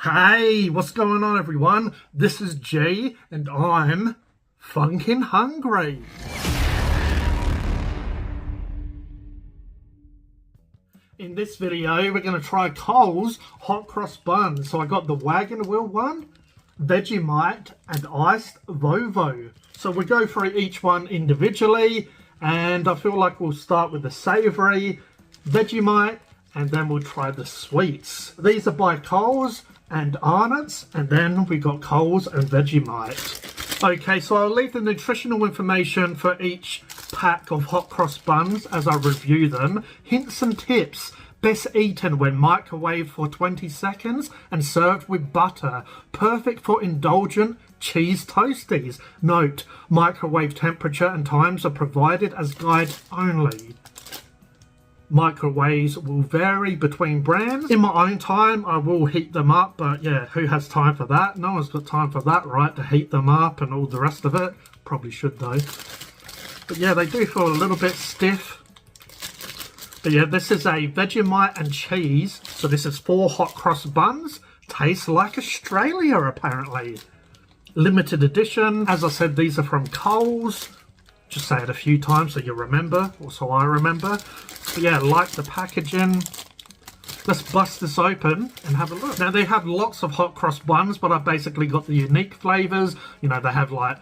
Hey, what's going on everyone? This is G and I'm funkin' hungry. In this video, we're going to try Coles hot cross buns. So I got the wagon wheel one, Vegemite and iced Vovo. So we'll go through each one individually, and I feel like we'll start with the savoury, Vegemite, and then we'll try the sweets. These are by Coles and Arnott's, and then we got Coles and Vegemite. Okay, so I'll leave the nutritional information for each pack of hot cross buns as I review them. Hints and tips. Best eaten when microwaved for 20 seconds and served with butter. Perfect for indulgent cheese toasties. Note, microwave temperature and times are provided as guide only. Microwaves will vary between brands. In my own time, I will heat them up, but yeah, who has time for that? No one's got time for that, right? To heat them up and all the rest of it. Probably should though. But yeah, they do feel a little bit stiff. But yeah, this is a Vegemite and cheese. So this is 4 hot cross buns. Tastes like Australia, apparently. Limited edition. As I said, these are from Coles. Just say it a few times so you remember, or so I remember. But yeah, like the packaging. Let's bust this open and have a look. Now they have lots of hot cross buns, but I basically got the unique flavours. You know, they have like,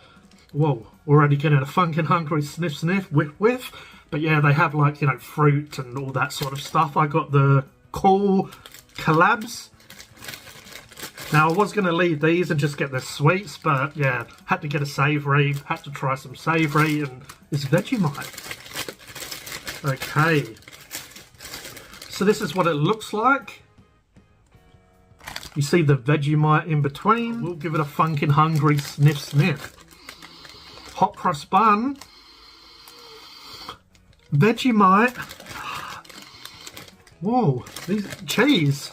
whoa, already getting a funkin' hungry sniff sniff, whiff whiff. But yeah, they have like, you know, fruit and all that sort of stuff. I got the cool collabs. Now I was going to leave these and just get the sweets, but yeah, had to get a savoury, had to try some savoury, and it's Vegemite. Okay, so this is what it looks like. You see the Vegemite in between. We'll give it a funkin' hungry sniff sniff. Hot cross bun. Vegemite. Whoa, these cheese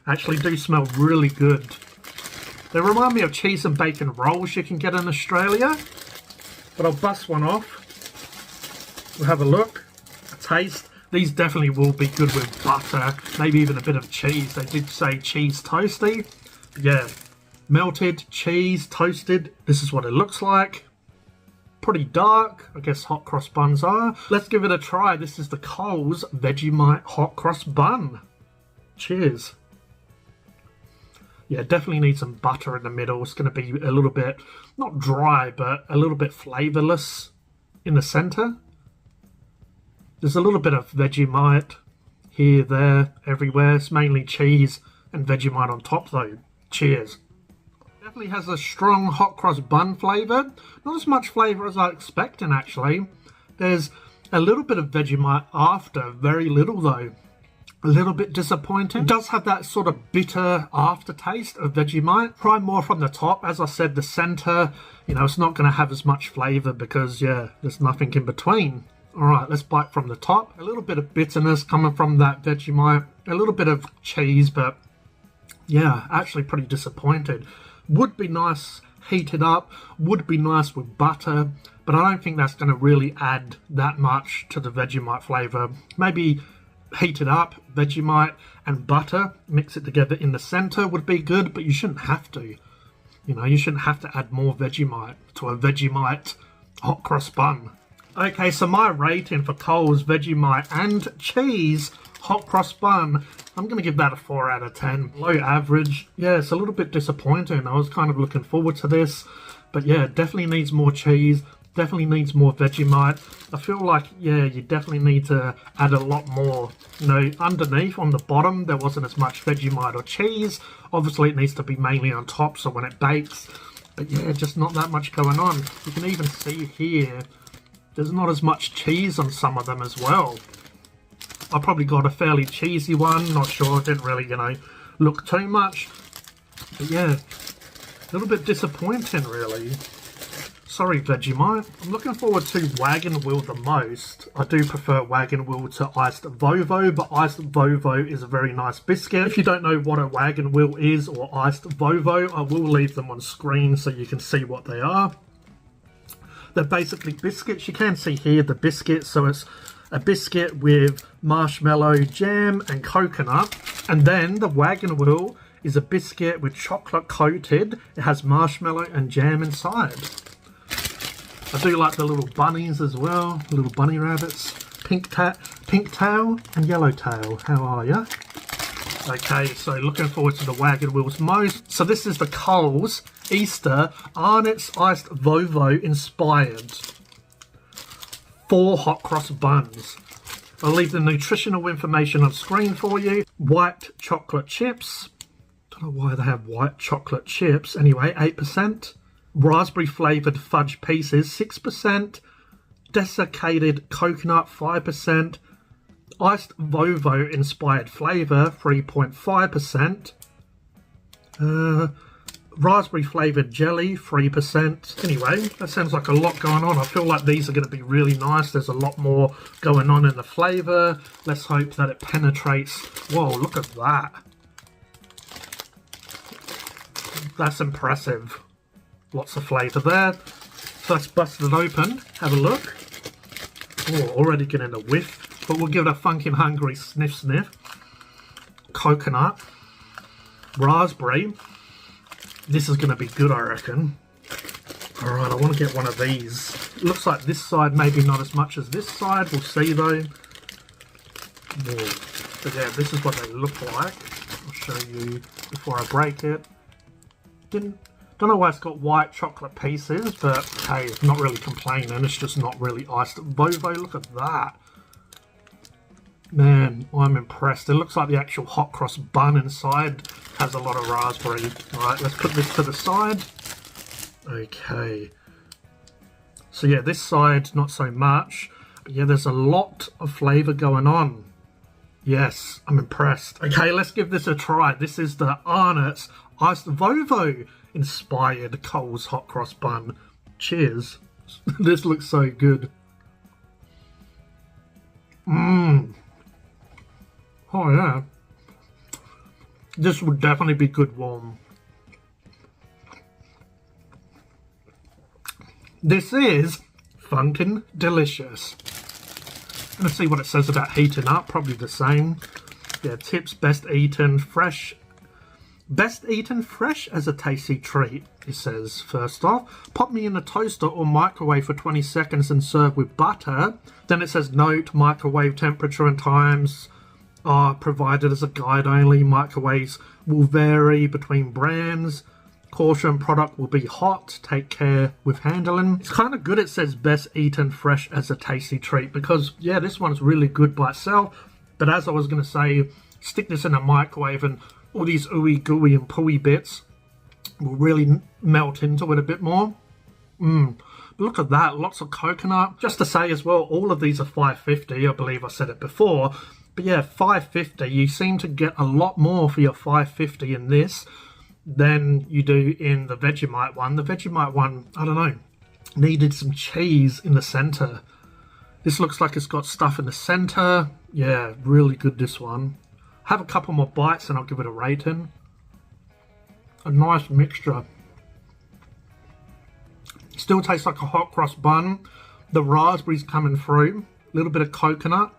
actually do smell really good. They remind me of cheese and bacon rolls you can get in Australia. But I'll bust one off. We'll have a look, a taste. These definitely will be good with butter, maybe even a bit of cheese. They did say cheese toasty. Yeah, melted cheese, toasted. This is what it looks like. Pretty dark, I guess hot cross buns are. Let's give it a try. This is the Coles Vegemite hot cross bun. Cheers. Yeah, definitely need some butter in the middle. It's going to be a little bit, not dry, but a little bit flavourless in the centre. There's a little bit of Vegemite here, there, everywhere. It's mainly cheese and Vegemite on top though. Cheers. Definitely has a strong hot cross bun flavour. Not as much flavour as I expected actually. There's a little bit of Vegemite after, very little though. A little bit disappointing. It does have that sort of bitter aftertaste of Vegemite. Try more from the top. As I said, the centre, you know, it's not going to have as much flavour because, yeah, there's nothing in between. Alright, let's bite from the top. A little bit of bitterness coming from that Vegemite. A little bit of cheese, but, yeah, actually pretty disappointed. Would be nice heated up. Would be nice with butter. But I don't think that's going to really add that much to the Vegemite flavour. Maybe heat it up, Vegemite and butter, mix it together in the centre would be good, but you shouldn't have to. You know, you shouldn't have to add more Vegemite to a Vegemite hot cross bun. Okay, so my rating for Coles Vegemite and cheese hot cross bun, I'm going to give that a 4 out of 10. Low average. Yeah, it's a little bit disappointing. I was kind of looking forward to this, but yeah, definitely needs more cheese. Definitely needs more Vegemite. I feel like, yeah, you definitely need to add a lot more. You know, underneath on the bottom, there wasn't as much Vegemite or cheese. Obviously, it needs to be mainly on top, so when it bakes. But yeah, just not that much going on. You can even see here, there's not as much cheese on some of them as well. I probably got a fairly cheesy one. Not sure, didn't really, you know, look too much. But yeah, a little bit disappointing, really. Sorry, Vegemite. I'm looking forward to Wagon Wheel the most. I do prefer Wagon Wheel to iced Vovo, but iced Vovo is a very nice biscuit. If you don't know what a Wagon Wheel is or iced Vovo, I will leave them on screen so you can see what they are. They're basically biscuits. You can see here the biscuit, so it's a biscuit with marshmallow jam and coconut. And then the Wagon Wheel is a biscuit with chocolate coated. It has marshmallow and jam inside. I do like the little bunnies as well, little bunny rabbits. Pink tail and yellow tail. How are ya? Okay, so looking forward to the wagon wheels most. So this is the Coles Easter Arnott's Iced Vovo inspired 4 hot cross buns. I'll leave the nutritional information on screen for you. White chocolate chips. Don't know why they have white chocolate chips. Anyway, 8%. Raspberry flavoured fudge pieces, 6%. Desiccated coconut, 5%. Iced Vovo inspired flavour, 3.5%. Raspberry flavoured jelly, 3%. Anyway, that sounds like a lot going on. I feel like these are going to be really nice. There's a lot more going on in the flavour. Let's hope that it penetrates. Whoa, look at that. That's impressive. Lots of flavour there. So let's bust it open. Have a look. Oh, already getting a whiff. But we'll give it a Phunken hungry sniff sniff. Coconut. Raspberry. This is going to be good, I reckon. Alright, I want to get one of these. It looks like this side maybe not as much as this side. We'll see though. But yeah, this is what they look like. I'll show you before I break it. Don't know why it's got white chocolate pieces, but hey, it's not really complaining. It's just not really iced Vovo. Look at that. Man, I'm impressed. It looks like the actual hot cross bun inside has a lot of raspberry. Alright, let's put this to the side. Okay. So yeah, this side, not so much. But yeah, there's a lot of flavour going on. Yes, I'm impressed. Okay, let's give this a try. This is the Arnott's Iced Vovo inspired Coles hot cross bun. Cheers. This looks so good. Mmm. Oh yeah. This would definitely be good warm. This is Phunken delicious. Let's see what it says about heating up. Probably the same. Yeah, tips best eaten fresh. Best eaten fresh as a tasty treat, it says first off. Pop me in a toaster or microwave for 20 seconds and serve with butter. Then it says note, microwave temperature and times are provided as a guide only. Microwaves will vary between brands. Caution, product will be hot. Take care with handling. It's kind of good it says best eaten fresh as a tasty treat because, yeah, this one's really good by itself. But as I was going to say, stick this in a microwave and all these ooey gooey and pooey bits will really melt into it a bit more. Look at that, lots of coconut. Just to say as well, all of these are $5.50. I believe I said it before. But yeah, $5.50. You seem to get a lot more for your $5.50 in this than you do in the Vegemite one. The Vegemite one, I don't know, needed some cheese in the centre. This looks like it's got stuff in the centre. Yeah, really good this one. Have a couple more bites and I'll give it a rating. A nice mixture. Still tastes like a hot cross bun. The raspberries coming through. A little bit of coconut.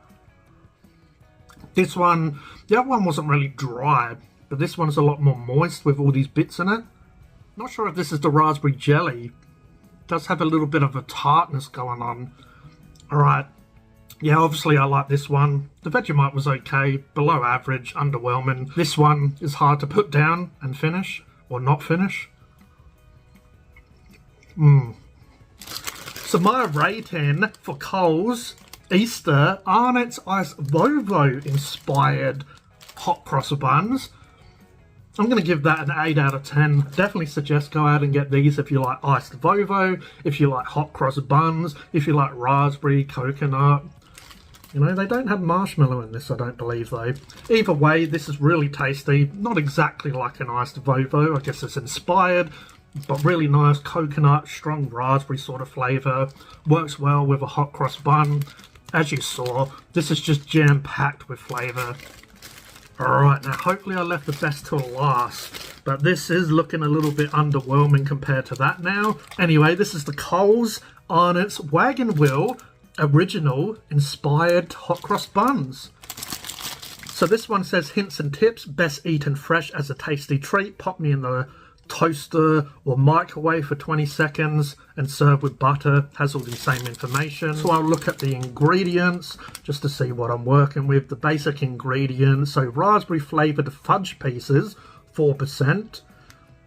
This one, the other one wasn't really dry, but this one's a lot more moist with all these bits in it. Not sure if this is the raspberry jelly. It does have a little bit of a tartness going on. Alright. Yeah, obviously I like this one. The Vegemite was okay, below average, underwhelming. This one is hard to put down and finish, or not finish. So my rating for Coles Easter Arnott's Iced Vovo inspired hot cross buns, I'm going to give that an 8 out of 10. Definitely suggest go out and get these if you like iced Vovo, if you like hot cross buns, if you like raspberry, coconut. You know, they don't have marshmallow in this, I don't believe, though. Either way, this is really tasty. Not exactly like an iced Vovo. I guess it's inspired, but really nice coconut, strong raspberry sort of flavour. Works well with a hot cross bun. As you saw, this is just jam-packed with flavour. Alright, now hopefully I left the best till last, but this is looking a little bit underwhelming compared to that now. Anyway, this is the Coles Arnott's Wagon Wheel Original Inspired Hot Cross Buns. So this one says hints and tips, best eaten fresh as a tasty treat. Pop me in the toaster or microwave for 20 seconds and serve with butter. Has all the same information. So I'll look at the ingredients just to see what I'm working with. The basic ingredients, so raspberry flavoured fudge pieces, 4%.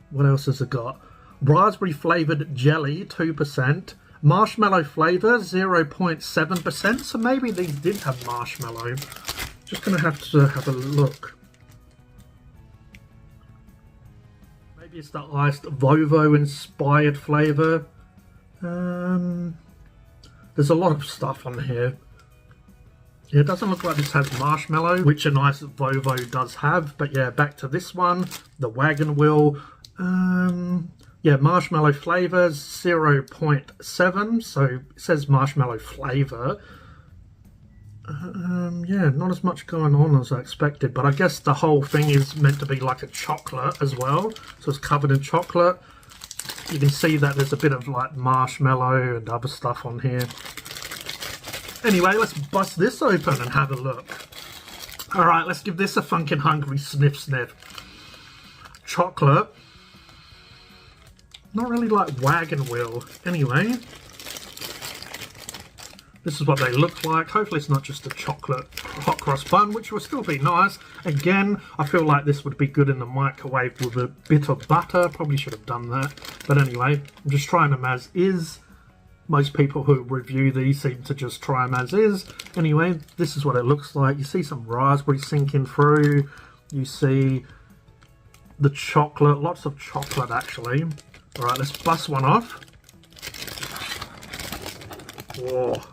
What else has it got? Raspberry flavoured jelly, 2%. Marshmallow flavour, 0.7%. So maybe these did have marshmallow. Just going to have a look. Maybe it's the iced Vovo inspired flavour. There's a lot of stuff on here. Yeah, it doesn't look like this has marshmallow, which a nice Vovo does have. But yeah, back to this one, the wagon wheel. Yeah, marshmallow flavours, 0.7. So it says marshmallow flavour. Yeah, not as much going on as I expected, but I guess the whole thing is meant to be like a chocolate as well, so it's covered in chocolate. You can see that there's a bit of like marshmallow and other stuff on here. Anyway, let's bust this open and have a look. Alright, let's give this a Phunken hungry sniff sniff. Chocolate. Not really like wagon wheel. Anyway, this is what they look like. Hopefully it's not just a chocolate hot cross bun, which will still be nice. Again, I feel like this would be good in the microwave with a bit of butter. Probably should have done that. But anyway, I'm just trying them as is. Most people who review these seem to just try them as is. Anyway, this is what it looks like. You see some raspberry sinking through. You see the chocolate. Lots of chocolate, actually. Alright, let's bust one off. Whoa.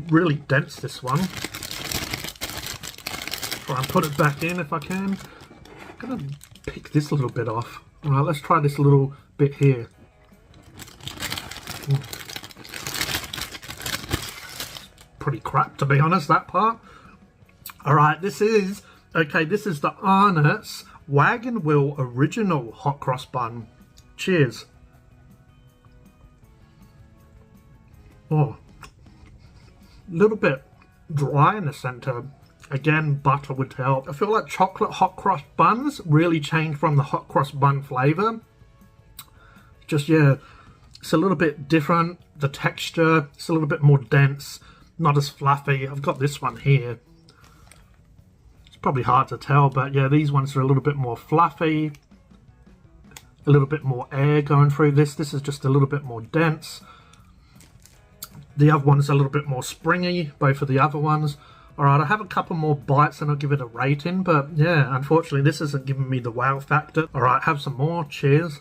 Really dense, this one. Try and put it back in if I can. I'm gonna pick this little bit off. Alright, let's try this little bit here. Pretty crap, to be honest, that part. Alright, this is the Arnott's Wagon Wheel Original Hot Cross Bun. Cheers. Oh. Little bit dry in the center. Again, butter would help. I feel like chocolate hot cross buns really changed from the hot cross bun flavor. Just, yeah, it's a little bit different. The texture, it's a little bit more dense, not as fluffy. I've got this one here. It's probably hard to tell, but yeah, these ones are a little bit more fluffy. A little bit more air going through this. This is just a little bit more dense. The other one's a little bit more springy, both of the other ones. Alright, I have a couple more bites and I'll give it a rating, but yeah, unfortunately this isn't giving me the wow factor. Alright, have some more. Cheers.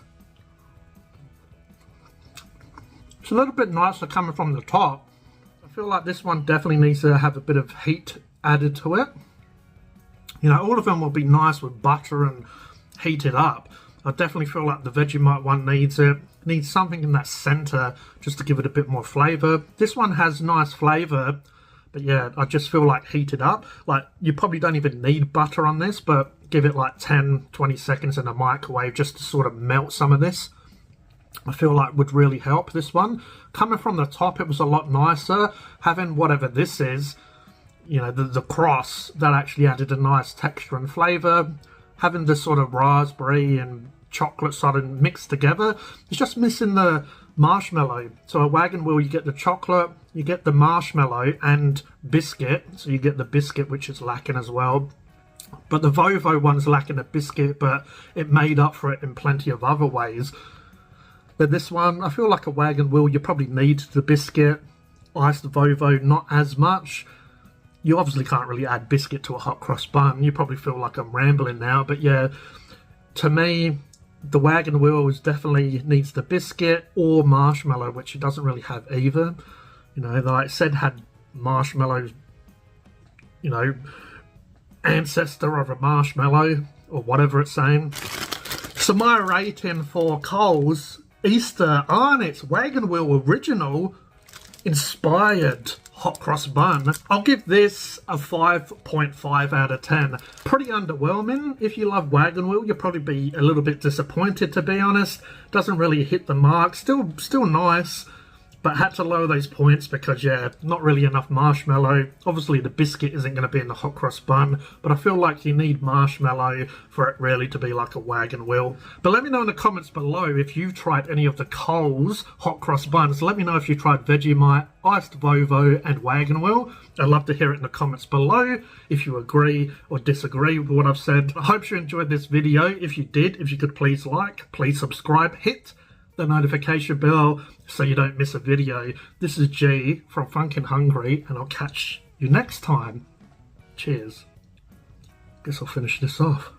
It's a little bit nicer coming from the top. I feel like this one definitely needs to have a bit of heat added to it. You know, all of them will be nice with butter and heated up. I definitely feel like the Vegemite one needs it. Needs something in that center just to give it a bit more flavor. This one has nice flavor, but yeah, I just feel like heated up. Like, you probably don't even need butter on this, but give it like 10-20 seconds in a microwave just to sort of melt some of this. I feel like would really help this one. Coming from the top, it was a lot nicer. Having whatever this is, you know, the cross, that actually added a nice texture and flavor. Having this sort of raspberry and chocolate sort of mixed together, it's just missing the marshmallow. So a wagon wheel, you get the chocolate, you get the marshmallow and biscuit, so you get the biscuit, which is lacking as well. But the Vovo one's lacking a biscuit, but it made up for it in plenty of other ways. But this one, I feel like a wagon wheel, you probably need the biscuit. Iced Vovo, not as much. You obviously can't really add biscuit to a hot cross bun. You probably feel like I'm rambling now, but yeah, to me, the wagon wheel definitely needs the biscuit or marshmallow, which it doesn't really have either. You know, like I said, had marshmallows, you know, ancestor of a marshmallow, or whatever it's saying. So my rating for Coles Easter Arnott's Wagon Wheel Original Inspired Hot Cross Bun, I'll give this a 5.5 out of 10. Pretty underwhelming. If you love wagon wheel, you'll probably be a little bit disappointed, to be honest. Doesn't really hit the mark. Still nice, But had to lower those points because, yeah, not really enough marshmallow. Obviously, the biscuit isn't going to be in the hot cross bun, but I feel like you need marshmallow for it really to be like a wagon wheel. But let me know in the comments below if you've tried any of the Coles hot cross buns. Let me know if you tried Vegemite, iced Vovo, and wagon wheel. I'd love to hear it in the comments below if you agree or disagree with what I've said. I hope you enjoyed this video. If you did, if you could please like, please subscribe, hit the notification bell so you don't miss a video. This is G from Phunken Hungry, and I'll catch you next time. Cheers. Guess I'll finish this off.